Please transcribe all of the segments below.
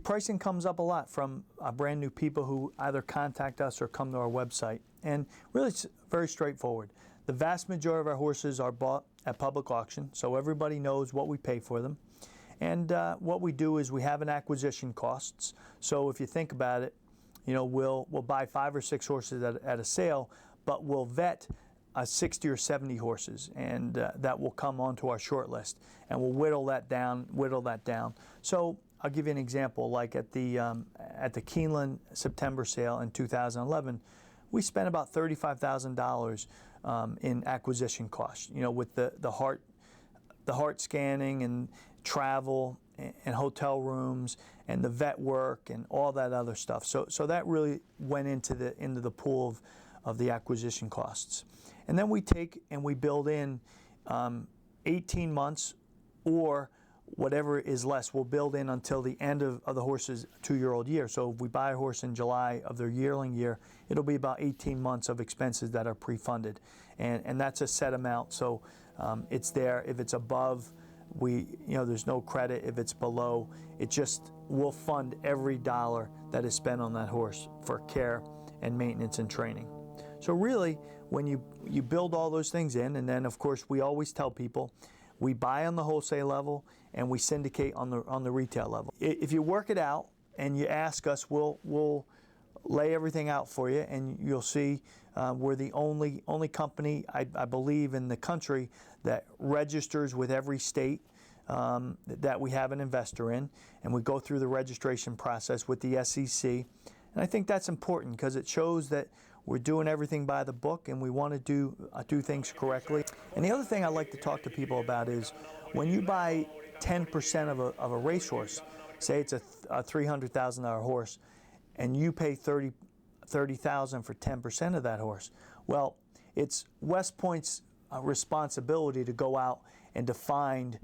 Pricing comes up a lot from brand new people who either contact us or come to our website. And really it's very straightforward. The vast majority of our horses are bought at public auction, so everybody knows what we pay for them. And what we do is we have an acquisition costs. So if you think about it, you know, we'll buy 5 or 6 horses at a sale, but we'll vet 60 or 70 horses, and that will come onto our short list, and we'll whittle that down. So I'll give you an example. Like at the Keeneland September sale in 2011, we spent about $35,000 in acquisition costs. You know, with the heart scanning and travel and hotel rooms and the vet work and all that other stuff. So that really went into the pool of the acquisition costs. And then we take and we build in 18 months or whatever is less. We'll build in until the end of the horse's 2-year-old year. So if we buy a horse in July of their yearling year, it'll be about 18 months of expenses that are pre-funded. And that's a set amount. So it's there. If it's above, there's no credit. If it's below, we'll fund every dollar that is spent on that horse for care and maintenance and training. So really, when you build all those things in, and then of course we always tell people, we buy on the wholesale level and we syndicate on the retail level. If you work it out and you ask us, we'll lay everything out for you, and you'll see we're the only company, I believe, in the country that registers with every state that we have an investor in, and we go through the registration process with the SEC. And I think that's important because it shows that we're doing everything by the book, and we want to do things correctly. And the other thing I like to talk to people about is when you buy 10% of a racehorse, say it's a $300,000 horse, and you pay $30,000 for 10% of that horse. Well, it's West Point's responsibility to go out and to find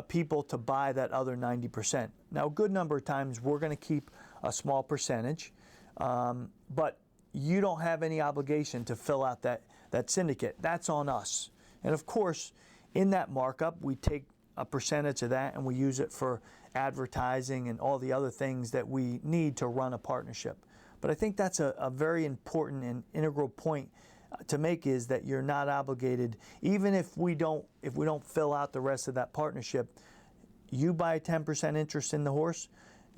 people to buy that other 90%. Now, a good number of times we're going to keep a small percentage, but you don't have any obligation to fill out that syndicate. That's on us. And of course, in that markup, we take a percentage of that and we use it for advertising and all the other things that we need to run a partnership. But I think that's a very important and integral point to make, is that you're not obligated, even if we don't fill out the rest of that partnership. You buy 10% interest in the horse,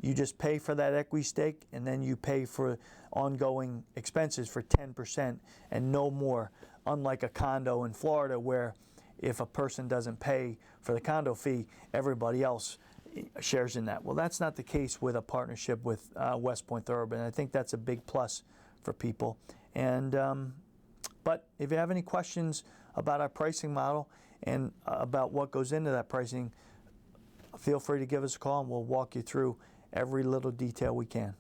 you just pay for that equity stake, and then you pay for ongoing expenses for 10% and no more, unlike a condo in Florida where if a person doesn't pay for the condo fee, everybody else shares in that. Well, that's not the case with a partnership with West Point Thoroughbreds, and I think that's a big plus for people. And but if you have any questions about our pricing model and about what goes into that pricing, feel free to give us a call and we'll walk you through every little detail we can.